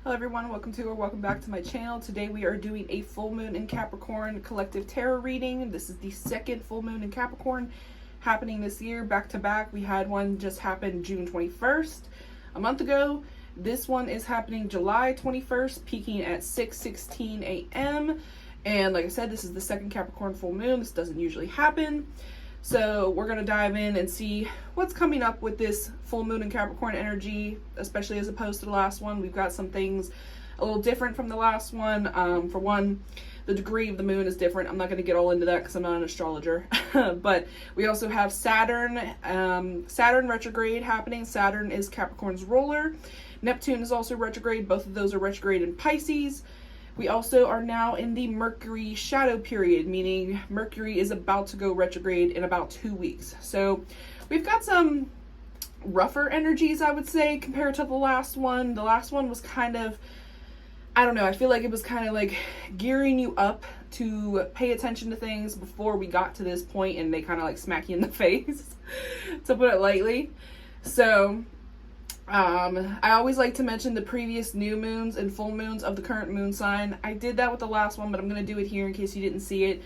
Hello everyone, welcome back to my channel. Today we are doing a full moon in Capricorn collective tarot reading. This is the second full moon in Capricorn happening this year, back to back. We had one just happen June 21st a month ago. This one is happening July 21st, peaking at 6:16 a.m. And like I said, this is the second Capricorn full moon. This doesn't usually happen. So we're going to dive in and see what's coming up with this full moon in Capricorn energy, especially as opposed to the last one. We've got some things a little different from the last one. For one, the degree of the moon is different. I'm not going to get all into that because I'm not an astrologer. But we also have Saturn retrograde happening. Saturn is Capricorn's ruler. Neptune is also retrograde. Both of those are retrograde in Pisces. We also are now in the Mercury shadow period, meaning Mercury is about to go retrograde in about 2 weeks. So we've got some rougher energies, I would say, compared to the last one. The last one was kind of, I don't know, I feel like it was kind of like gearing you up to pay attention to things before we got to this point, and they kind of like smack you in the face, to put it lightly. So I always like to mention the previous new moons and full moons of the current moon sign. I did that with the last one, but I'm going to do it here in case you didn't see it.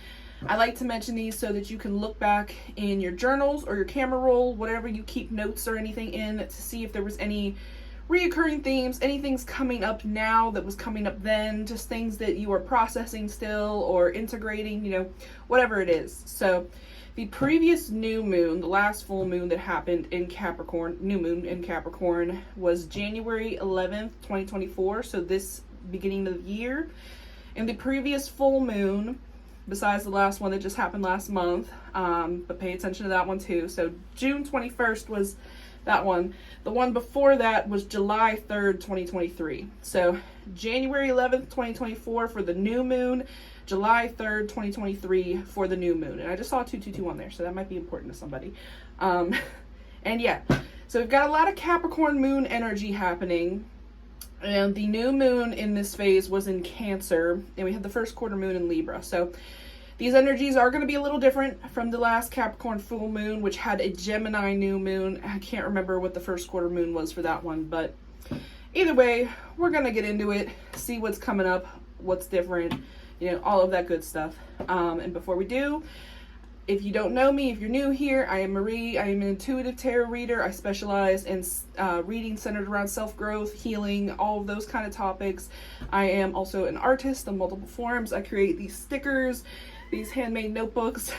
I like to mention these so that you can look back in your journals or your camera roll, whatever you keep notes or anything in, to see if there was any reoccurring themes, anything's coming up now that was coming up then, just things that you are processing still or integrating, you know, whatever it is. So the previous new moon, the last full moon that happened in Capricorn, new moon in Capricorn, was January 11th, 2024. So this beginning of the year. And the previous full moon, besides the last one that just happened last month, but pay attention to that one too. So June 21st was that one. The one before that was July 3rd, 2023. So January 11th, 2024 for the new moon, July 3rd, 2023 for the new moon. And I just saw 222 on there, so that might be important to somebody. And yeah, so we've got a lot of Capricorn moon energy happening. And the new moon in this phase was in Cancer, and we had the first quarter moon in Libra. So these energies are going to be a little different from the last Capricorn full moon, which had a Gemini new moon. I can't remember what the first quarter moon was for that one, but either way, we're going to get into it, see what's coming up, what's different, you know, all of that good stuff. And before we do, if you don't know me, if you're new here, I am Marie. I am an intuitive tarot reader. I specialize in reading centered around self-growth, healing, all of those kind of topics. I am also an artist in multiple forms. I create these stickers, these handmade notebooks.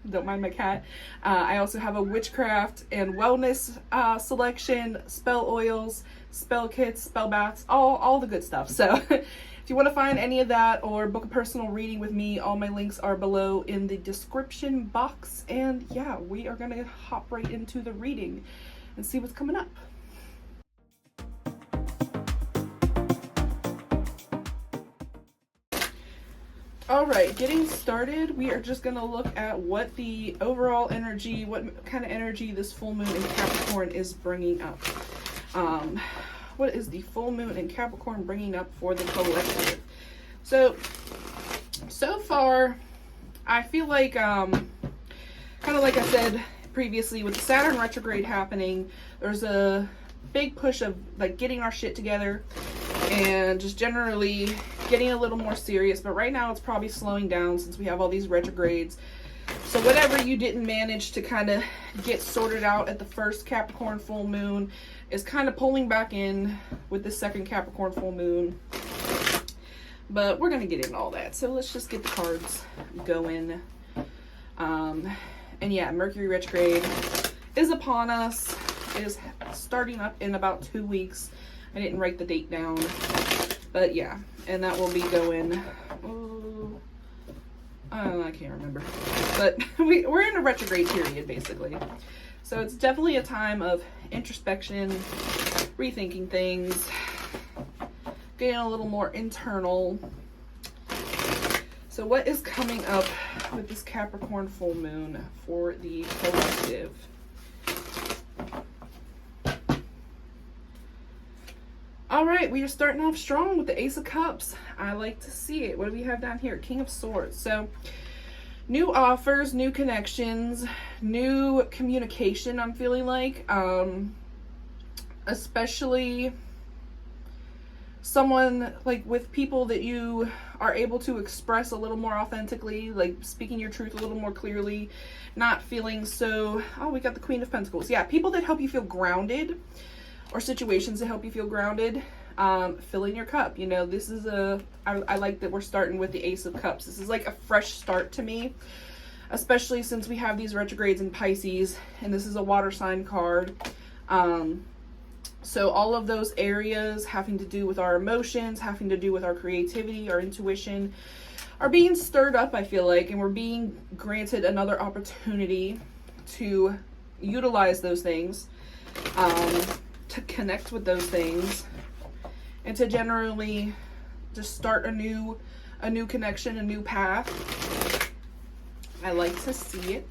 Don't mind my cat. I also have a witchcraft and wellness selection, spell oils, spell kits, spell baths, all the good stuff. So if you want to find any of that or book a personal reading with me, all my links are below in the description box. And yeah, we are going to hop right into the reading and see what's coming up. All right, getting started, we are just going to look at what the overall energy, what kind of energy this full moon in Capricorn is bringing up. What is the full moon in Capricorn bringing up for the collective? So far, I feel like, kind of like I said previously, with the Saturn retrograde happening, there's a big push of like getting our shit together and just generally getting a little more serious. But right now it's probably slowing down since we have all these retrogrades. So whatever you didn't manage to kind of get sorted out at the first Capricorn full moon is kind of pulling back in with the second Capricorn full moon. But we're going to get into all that. So let's just get the cards going. And yeah, Mercury retrograde is upon us. It is starting up in about 2 weeks. I didn't write the date down. But yeah, and that will be going... I can't remember, but we're in a retrograde period basically. So it's definitely a time of introspection, rethinking things, getting a little more internal. So what is coming up with this Capricorn full moon for the collective? All right, we are starting off strong with the Ace of Cups. I like to see it. What do we have down here? King of Swords. So new offers, new connections, new communication, I'm feeling like. Especially someone like with people that you are able to express a little more authentically, like speaking your truth a little more clearly, not feeling so, oh, we got the Queen of Pentacles. Yeah, people that help you feel grounded, or situations that help you feel grounded. Filling your cup. You know, this is I like that we're starting with the Ace of Cups. This is like a fresh start to me, especially since we have these retrogrades in Pisces, and this is a water sign card. So all of those areas having to do with our emotions, having to do with our creativity, our intuition, are being stirred up, I feel like, and we're being granted another opportunity to utilize those things, to connect with those things, and to generally just start a new connection, a new path. I like to see it.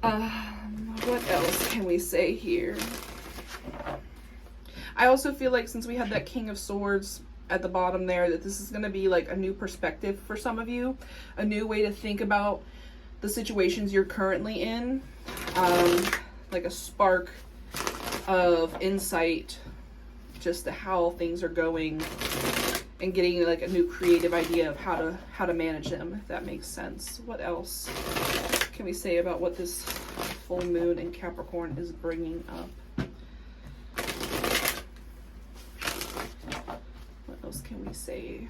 What else can we say here? I also feel like since we had that King of Swords at the bottom there, that this is going to be like a new perspective for some of you, a new way to think about the situations you're currently in, like a spark of insight just to how things are going, and getting like a new creative idea of how to manage them, if that makes sense. What else can we say about what this full moon in Capricorn is bringing up? What else can we say?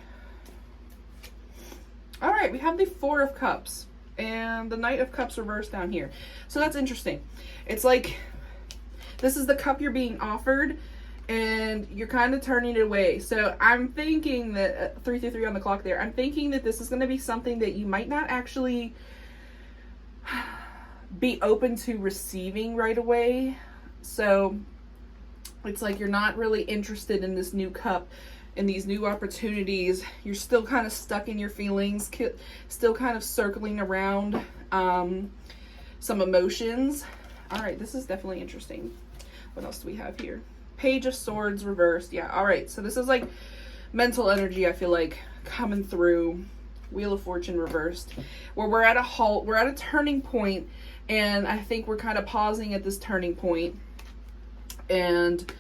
All right, we have the Four of Cups and the Knight of Cups reversed down here. So that's interesting. It's like this is the cup you're being offered, and you're kind of turning it away. So I'm thinking that 333 on the clock there, I'm thinking that this is going to be something that you might not actually be open to receiving right away. So it's like you're not really interested in this new cup and these new opportunities. You're still kind of stuck in your feelings, still kind of circling around some emotions. All right, this is definitely interesting. What else do we have here? Page of Swords reversed. Yeah, all right. So this is like mental energy, I feel like, coming through. Wheel of Fortune reversed, where we're at a halt. We're at a turning point, and I think we're kind of pausing at this turning point. And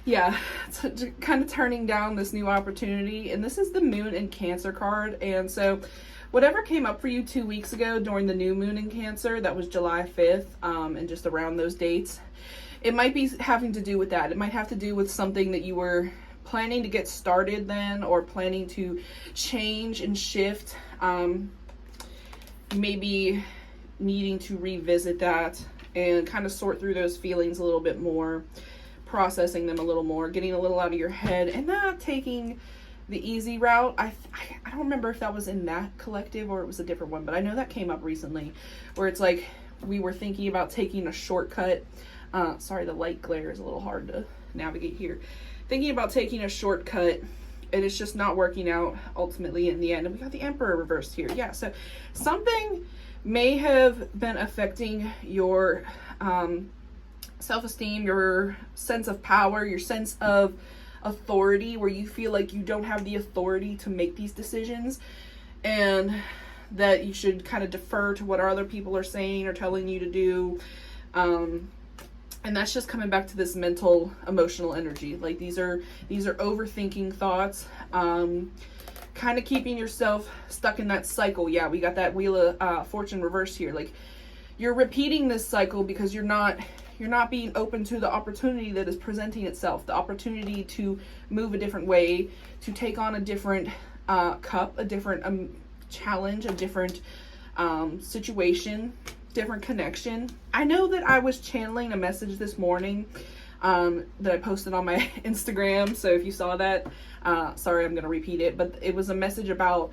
yeah, it's kind of turning down this new opportunity. And this is the Moon in Cancer card. And so whatever came up for you 2 weeks ago during the new moon in Cancer, that was July 5th, and just around those dates, it might be having to do with that. It might have to do with something that you were planning to get started then, or planning to change and shift. Maybe needing to revisit that and kind of sort through those feelings a little bit more, processing them a little more, getting a little out of your head, and not taking the easy route. I don't remember if that was in that collective or it was a different one, but I know that came up recently, where it's like we were thinking about taking a shortcut. Sorry, the light glare is a little hard to navigate here. Thinking about taking a shortcut, and it's just not working out ultimately in the end. And we got the Emperor reversed here. Yeah, so something may have been affecting your self-esteem, your sense of power, your sense of authority, where you feel like you don't have the authority to make these decisions, and that you should kind of defer to what other people are saying or telling you to do. And that's just coming back to this mental, emotional energy. Like these are overthinking thoughts, kind of keeping yourself stuck in that cycle. Yeah, we got that Wheel of Fortune reversed here. Like you're repeating this cycle because you're not being open to the opportunity that is presenting itself, the opportunity to move a different way, to take on a different cup, a different challenge, a different situation, different connection. I know that I was channeling a message this morning that I posted on my Instagram. So if you saw that, sorry, I'm going to repeat it, but it was a message about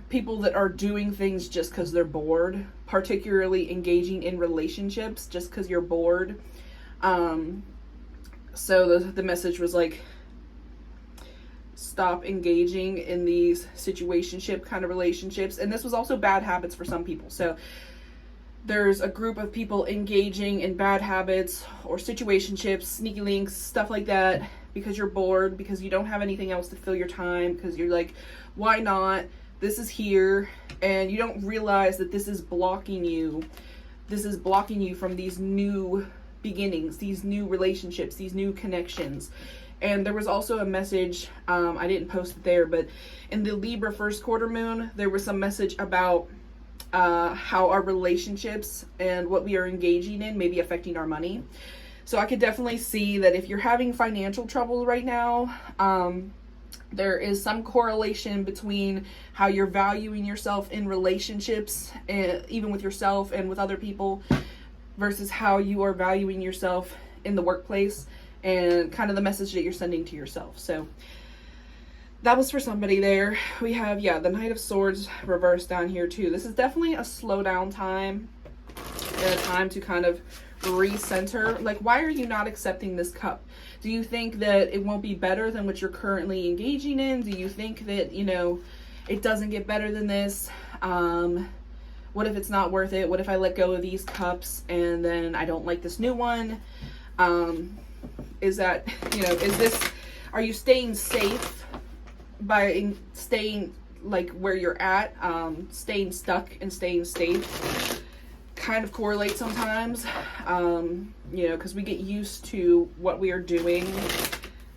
people that are doing things just because they're bored, particularly engaging in relationships just because you're bored. So the message was like, stop engaging in these situationship kind of relationships. And this was also bad habits for some people. So there's a group of people engaging in bad habits or situationships, sneaky links, stuff like that, because you're bored, because you don't have anything else to fill your time, because you're like, why not? This is here. And you don't realize that this is blocking you. This is blocking you from these new beginnings, these new relationships, these new connections. And there was also a message, I didn't post it there, but in the Libra first quarter moon, there was some message about how our relationships and what we are engaging in may be affecting our money. So I could definitely see that if you're having financial trouble right now, there is some correlation between how you're valuing yourself in relationships, even with yourself and with other people, versus how you are valuing yourself in the workplace, and kind of the message that you're sending to yourself. So that was for somebody there. We have, yeah, the Knight of Swords reversed down here too. This is definitely a slow down time, and a time to kind of recenter. Like, why are you not accepting this cup? Do you think that it won't be better than what you're currently engaging in? Do you think that, you know, it doesn't get better than this? What if it's not worth it? What if I let go of these cups and then I don't like this new one? Is that, you know, are you staying safe by staying like where you're at? Staying stuck and staying safe kind of correlate sometimes, you know, because we get used to what we are doing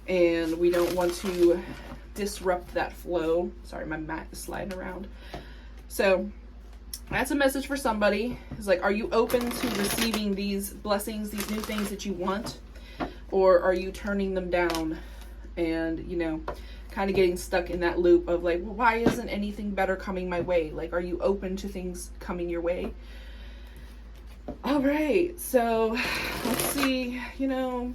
and we don't want to disrupt that flow. Sorry, my mat is sliding around. So that's a message for somebody. It's like, are you open to receiving these blessings, these new things that you want, or are you turning them down and, you know, kind of getting stuck in that loop of like, well, why isn't anything better coming my way? Like, are you open to things coming your way? All right, so let's see, you know,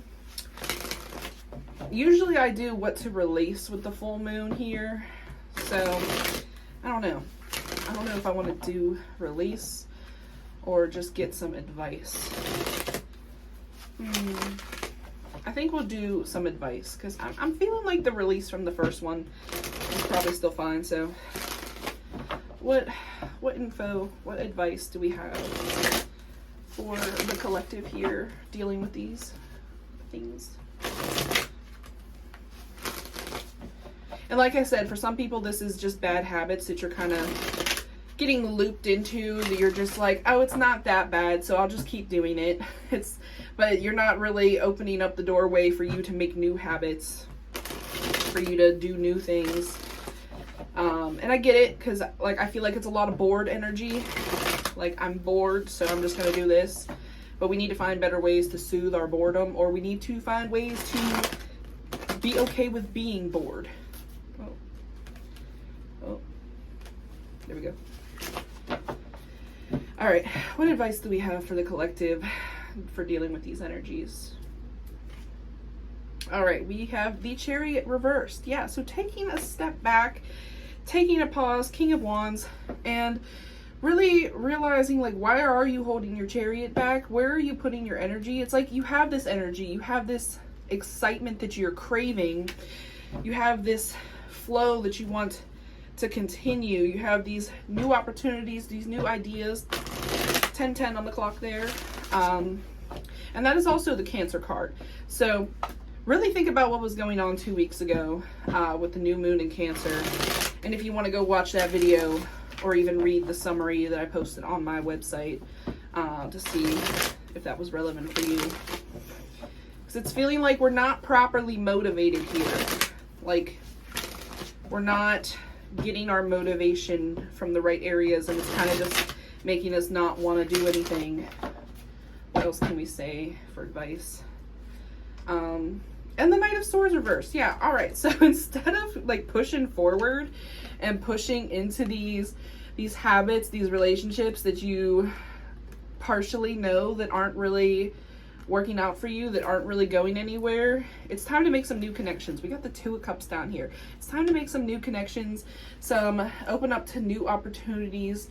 usually I do what to release with the full moon here. So I don't know if I want to do release or just get some advice. I think we'll do some advice because I'm feeling like the release from the first one is probably still fine. So what info, what advice do we have for the collective here dealing with these things? And like I said, for some people this is just bad habits that you're kind of getting looped into, that you're just like, oh, it's not that bad, so I'll just keep doing it. But you're not really opening up the doorway for you to make new habits, for you to do new things. And I get it, because like I feel like it's a lot of bored energy. Like, I'm bored, so I'm just going to do this. But we need to find better ways to soothe our boredom, or we need to find ways to be okay with being bored. Oh, there we go. All right, what advice do we have for the collective for dealing with these energies? All right, we have the Chariot reversed. Yeah, so taking a step back, taking a pause, King of Wands, and really realizing, like, why are you holding your Chariot back? Where are you putting your energy? It's like you have this energy, you have this excitement that you're craving, you have this flow that you want to continue, you have these new opportunities, these new ideas. 10:10 on the clock there. And that is also the Cancer card. So really think about what was going on 2 weeks ago with the new moon in Cancer. And if you want to go watch that video, or even read the summary that I posted on my website to see if that was relevant for you. Because it's feeling like we're not properly motivated here. Like, we're not getting our motivation from the right areas, and it's kind of just making us not want to do anything. What else can we say for advice? And the Knight of Swords reversed. Yeah, all right. So instead of like pushing forward and pushing into these habits, these relationships that you partially know that aren't really working out for you, that aren't really going anywhere, it's time to make some new connections. We got the Two of Cups down here. It's time to make some new connections, open up to new opportunities.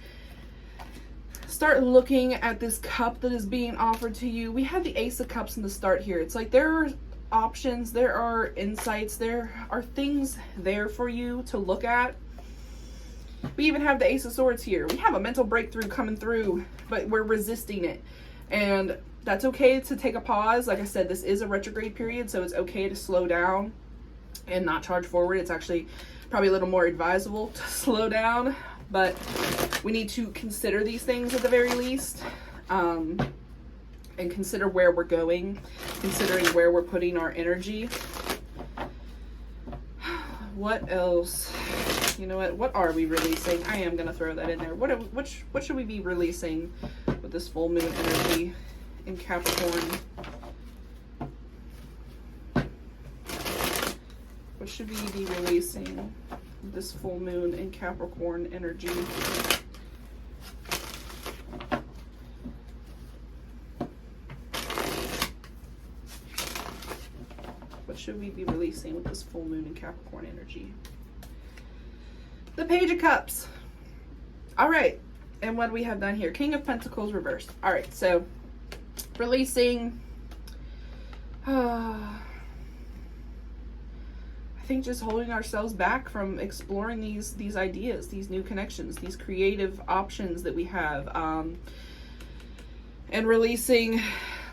Start looking at this cup that is being offered to you. We have the Ace of Cups in the start here. It's like there are options, there are insights, there are things there for you to look at. We even have the Ace of Swords here. We have a mental breakthrough coming through, but we're resisting it. And that's okay to take a pause. Like I said, this is a retrograde period, so it's okay to slow down and not charge forward. It's actually probably a little more advisable to slow down, but we need to consider these things at the very least. and consider where we're going, considering where we're putting our energy. What else? You know what are we releasing? I am going to throw that in there. What should we be releasing with this full moon energy in Capricorn? What should we be releasing with this full moon in Capricorn energy? What should we be releasing with this full moon in Capricorn energy? The Page of Cups. All right. And what do we have done here? King of Pentacles reversed. All right. So releasing, I think just holding ourselves back from exploring these ideas, these new connections, these creative options that we have, and releasing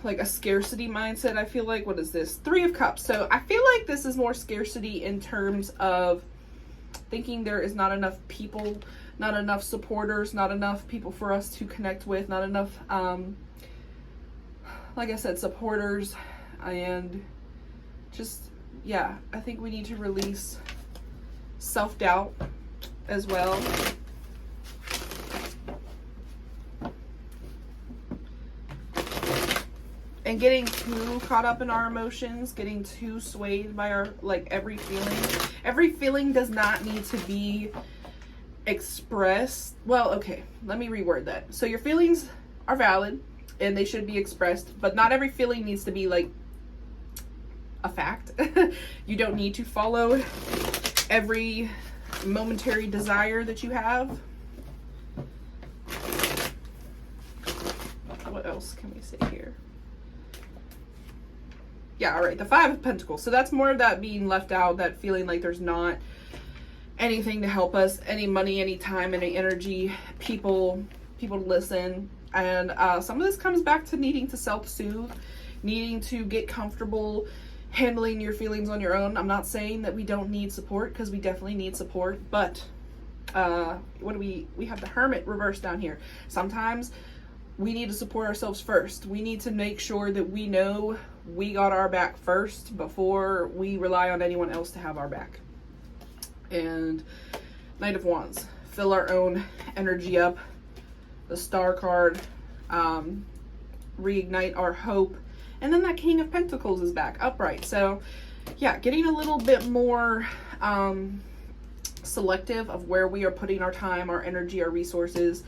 like a scarcity mindset. I feel like, what is this? 3 of Cups. So I feel like this is more scarcity in terms of thinking there is not enough people, not enough supporters, not enough people for us to connect with, not enough, like I said, supporters, and just, yeah, I think we need to release self-doubt as well. And getting too caught up in our emotions, getting too swayed by our, like, every feeling. Every feeling does not need to be expressed. Well, okay, let me reword that. So your feelings are valid and they should be expressed, but not every feeling needs to be like a fact. You don't need to follow every momentary desire that you have. What else can we say here? Yeah, all right, the 5 of Pentacles. So that's more of that being left out, that feeling like there's not anything to help us, any money, any time, any energy, people to listen. And some of this comes back to needing to self-soothe, needing to get comfortable handling your feelings on your own. I'm not saying that we don't need support, because we definitely need support, but what do we have the Hermit reversed down here. Sometimes we need to support ourselves first. We need to make sure that we know we got our back first before we rely on anyone else to have our back. And Knight of Wands, fill our own energy up. The Star card, reignite our hope. And then that King of Pentacles is back upright. So yeah, getting a little bit more selective of where we are putting our time, our energy, our resources.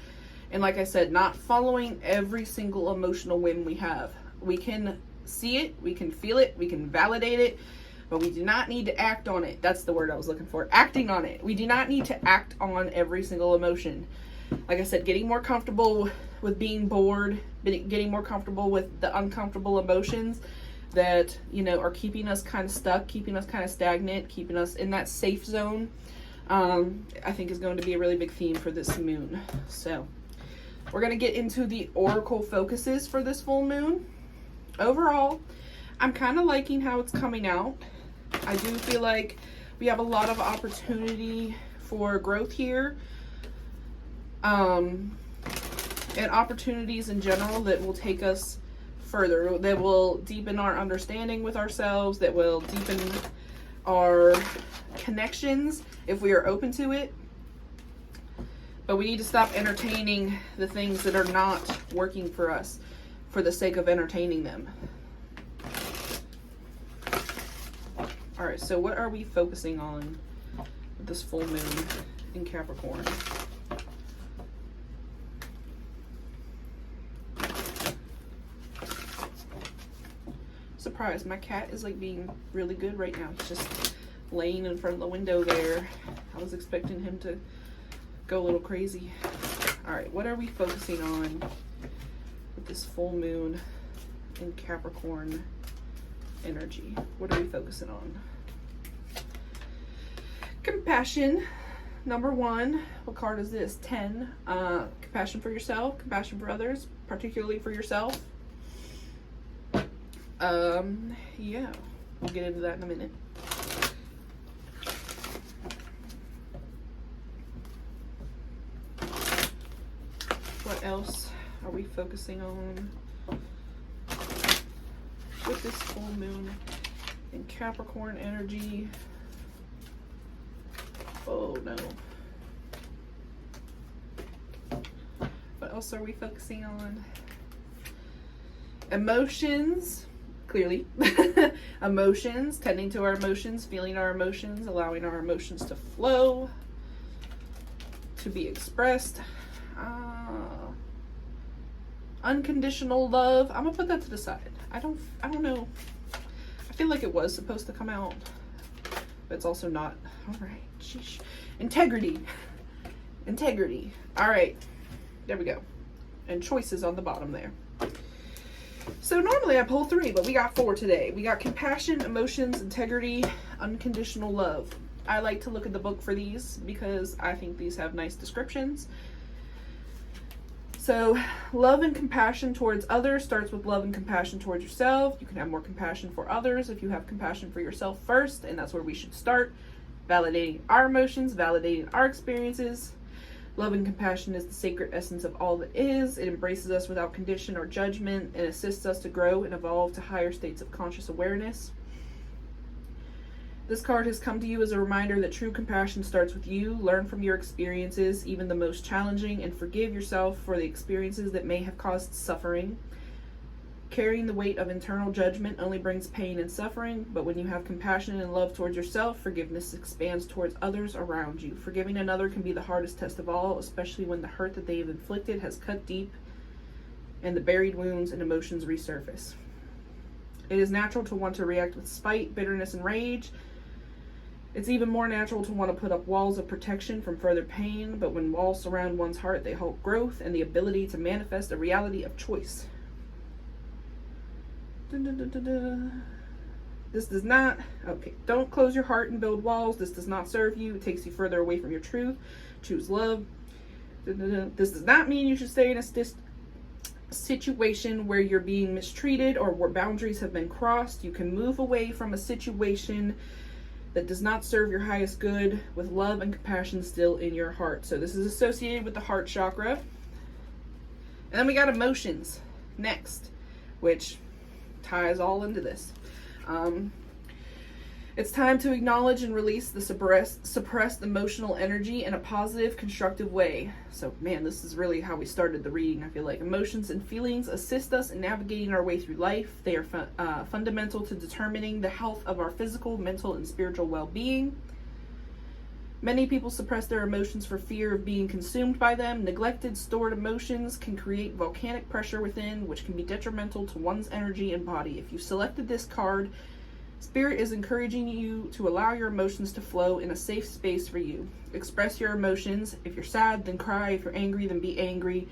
And like I said, not following every single emotional whim we have. We can see it, we can feel it, we can validate it, but we do not need to act on it. That's the word I was looking for. Acting on it. We do not need to act on every single emotion. Like I said, getting more comfortable with being bored, getting more comfortable with the uncomfortable emotions that, you know, are keeping us kind of stuck, keeping us kind of stagnant, keeping us in that safe zone, I think is going to be a really big theme for this moon. So we're going to get into the oracle focuses for this full moon. Overall, I'm kind of liking how it's coming out. I do feel like we have a lot of opportunity for growth here. And opportunities in general that will take us further, that will deepen our understanding with ourselves, that will deepen our connections if we are open to it. But we need to stop entertaining the things that are not working for us for the sake of entertaining them. All right, so what are we focusing on with this full moon in Capricorn? Surprise, my cat is like being really good right now. He's just laying in front of the window there. I was expecting him to go a little crazy. All right, what are we focusing on with this full moon in Capricorn energy? What are we focusing on? Compassion, number 1. What card is this? 10. Compassion for yourself, compassion for others, particularly for yourself. Yeah, we'll get into that in a minute. What else are we focusing on? with this full moon in Capricorn energy. Oh no. What else are we focusing on? Emotions, clearly. Emotions, tending to our emotions, feeling our emotions, allowing our emotions to flow, to be expressed. Unconditional love. I'm gonna put that to the side. I don't know. I feel like it was supposed to come out, but it's also not. All right. Sheesh. Integrity. Integrity. All right. There we go. And choices on the bottom there. So normally I pull 3, but we got 4 today. We got compassion, emotions, integrity, unconditional love. I like to look at the book for these because I think these have nice descriptions. So love and compassion towards others starts with love and compassion towards yourself. You can have more compassion for others if you have compassion for yourself first, and that's where we should start. Validating our emotions, validating our experiences. Love and compassion is the sacred essence of all that is. It embraces us without condition or judgment and assists us to grow and evolve to higher states of conscious awareness. This card has come to you as a reminder that true compassion starts with you. Learn from your experiences, even the most challenging, and forgive yourself for the experiences that may have caused suffering. Carrying the weight of internal judgment only brings pain and suffering, but when you have compassion and love towards yourself, forgiveness expands towards others around you. Forgiving another can be the hardest test of all, especially when the hurt that they have inflicted has cut deep and the buried wounds and emotions resurface. It is natural to want to react with spite, bitterness, and rage. It's even more natural to want to put up walls of protection from further pain, but when walls surround one's heart, they halt growth and the ability to manifest a reality of choice. This does not, don't close your heart and build walls. This does not serve you. It takes you further away from your truth. Choose love. This does not mean you should stay in a situation where you're being mistreated or where boundaries have been crossed. You can move away from a situation that does not serve your highest good with love and compassion still in your heart. So this is associated with the heart chakra. And then we got emotions next, which ties all into this. It's time to acknowledge and release the suppressed emotional energy in a positive, constructive way. So, man, this is really how we started the reading, I feel like. Emotions and feelings assist us in navigating our way through life. They are fundamental to determining the health of our physical, mental, and spiritual well-being. Many people suppress their emotions for fear of being consumed by them. Neglected, stored emotions can create volcanic pressure within, which can be detrimental to one's energy and body. If you selected this card, Spirit is encouraging you to allow your emotions to flow in a safe space for you. Express your emotions. If you're sad, then cry. If you're angry, then be angry.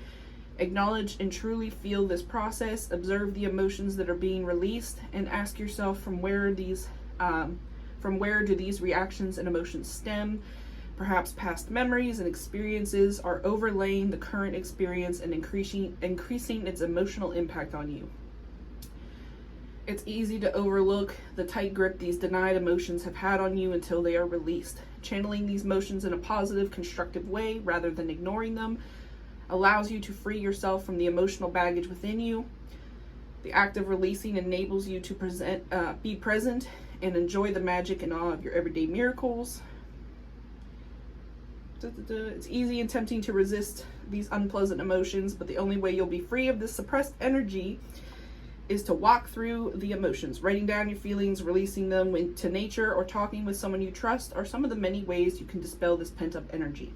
Acknowledge and truly feel this process. Observe the emotions that are being released and ask yourself from where do these reactions and emotions stem? Perhaps past memories and experiences are overlaying the current experience and increasing its emotional impact on you. It's easy to overlook the tight grip these denied emotions have had on you until they are released. Channeling these emotions in a positive, constructive way rather than ignoring them allows you to free yourself from the emotional baggage within you. The act of releasing enables you to be present and enjoy the magic and awe of your everyday miracles. It's easy and tempting to resist these unpleasant emotions, but the only way you'll be free of this suppressed energy is to walk through the emotions. Writing down your feelings, releasing them into nature, or talking with someone you trust are some of the many ways you can dispel this pent-up energy.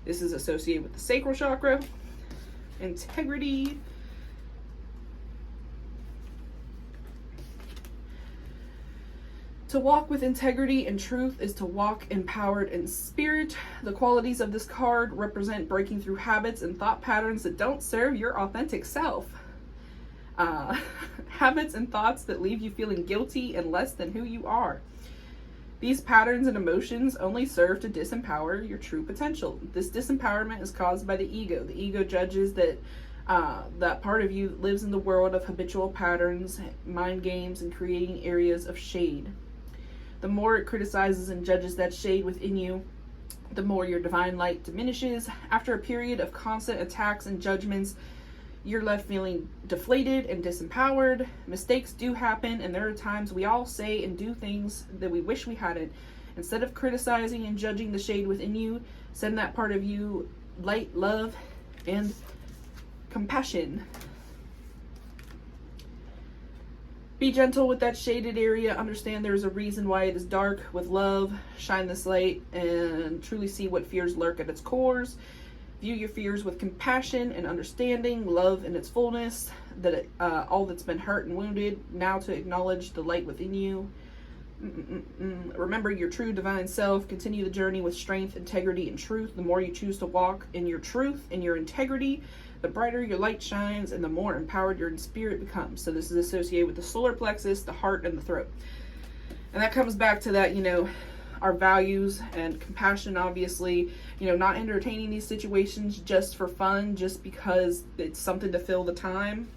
This is associated with the sacral chakra, integrity, to walk with integrity and truth is to walk empowered in spirit. The qualities of this card represent breaking through habits and thought patterns that don't serve your authentic self. Habits and thoughts that leave you feeling guilty and less than who you are. These patterns and emotions only serve to disempower your true potential. This disempowerment is caused by the ego. The ego judges that that part of you that lives in the world of habitual patterns, mind games, and creating areas of shade. The more it criticizes and judges that shade within you, the more your divine light diminishes. After a period of constant attacks and judgments, you're left feeling deflated and disempowered. Mistakes do happen, and there are times we all say and do things that we wish we hadn't. Instead of criticizing and judging the shade within you, send that part of you light, love, and compassion. Be gentle with that shaded area. Understand there's a reason why it is dark. With love, shine this light and truly see what fears lurk at its cores. View your fears with compassion and understanding, love in its fullness, that all that's been hurt and wounded, now to acknowledge the light within you. Remember your true divine self. Continue the journey with strength, integrity, and truth. The more you choose to walk in your truth and your integrity, the brighter your light shines and the more empowered your spirit becomes. So this is associated with the solar plexus, the heart, and the throat. And that comes back to that, our values and compassion, obviously, not entertaining these situations just for fun, just because it's something to fill the time.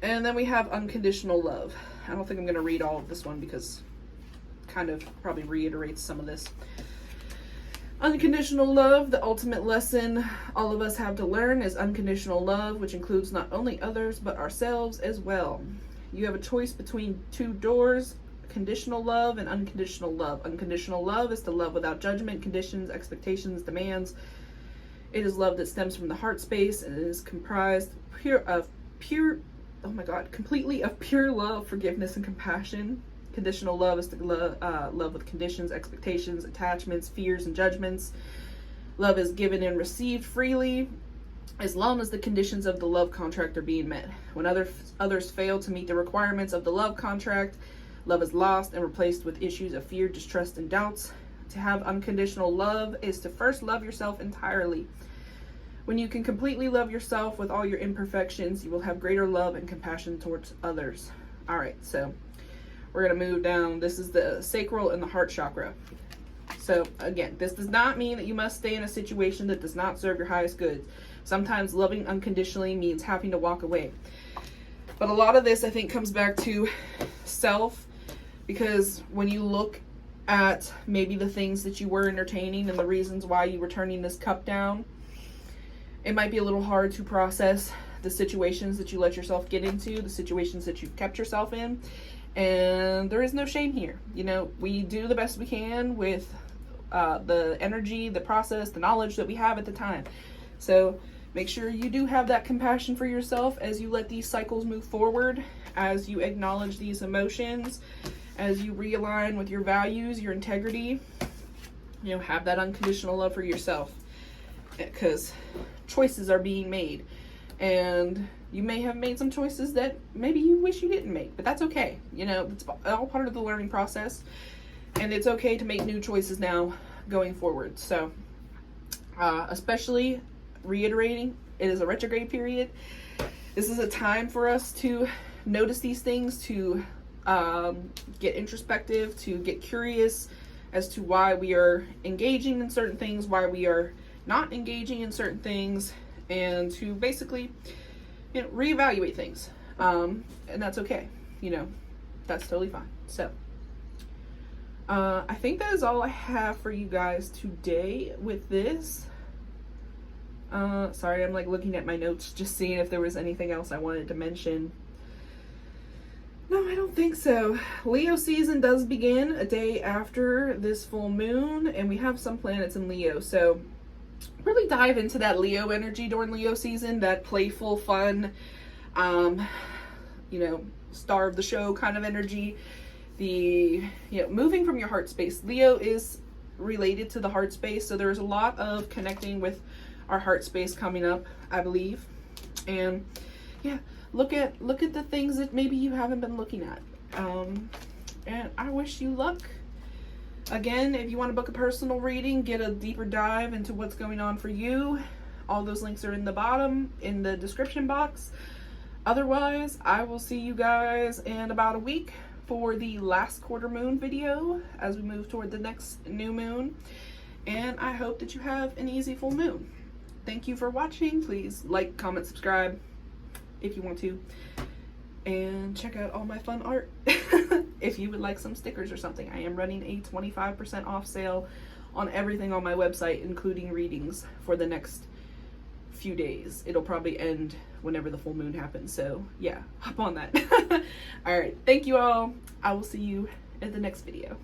And then we have unconditional love. I don't think I'm going to read all of this one because it kind of probably reiterates some of this. Unconditional love, the ultimate lesson all of us have to learn is unconditional love, which includes not only others, but ourselves as well. You have a choice between two doors, conditional love and unconditional love. Unconditional love is the love without judgment, conditions, expectations, demands. It is love that stems from the heart space and it is comprised completely of pure love, forgiveness, and compassion. Conditional love is the love with conditions, expectations, attachments, fears, and judgments. Love is given and received freely as long as the conditions of the love contract are being met. When others fail to meet the requirements of the love contract, love is lost and replaced with issues of fear, distrust, and doubts. To have unconditional love is to first love yourself entirely. When you can completely love yourself with all your imperfections, you will have greater love and compassion towards others. All right, so we're going to move down. This is the sacral and the heart chakra. So again, this does not mean that you must stay in a situation that does not serve your highest good. Sometimes loving unconditionally means having to walk away. But a lot of this, I think, comes back to self, because when you look at maybe the things that you were entertaining and the reasons why you were turning this cup down, it might be a little hard to process the situations that you let yourself get into, the situations that you've kept yourself in. And there is no shame here. We do the best we can with the energy, the process, the knowledge that we have at the time. So make sure you do have that compassion for yourself as you let these cycles move forward, as you acknowledge these emotions, as you realign with your values, your integrity. Have that unconditional love for yourself, because choices are being made. And you may have made some choices that maybe you wish you didn't make, but that's okay. It's all part of the learning process, and it's okay to make new choices now going forward. So, especially reiterating, it is a retrograde period. This is a time for us to notice these things, to get introspective, to get curious as to why we are engaging in certain things, why we are not engaging in certain things, and to basically reevaluate things, and that's okay. That's totally fine. So I think that is all I have for you guys today with this. Sorry, I'm looking at my notes, just seeing if there was anything else I wanted to mention. No, I don't think so. Leo season does begin a day after this full moon, and we have some planets in Leo, so really dive into that Leo energy during Leo season, that playful, fun, star of the show kind of energy. The, moving from your heart space. Leo is related to the heart space, so there's a lot of connecting with our heart space coming up, I believe. And yeah, look at the things that maybe you haven't been looking at. And I wish you luck. Again, if you want to book a personal reading, get a deeper dive into what's going on for you, all those links are in the bottom, in the description box. Otherwise, I will see you guys in about a week for the last quarter moon video as we move toward the next new moon. And I hope that you have an easy full moon. Thank you for watching. Please like, comment, subscribe if you want to. And check out all my fun art if you would like some stickers or something. I am running a 25% off sale on everything on my website, including readings for the next few days. It'll probably end whenever the full moon happens. So yeah, hop on that. All right, thank you all. I will see you in the next video.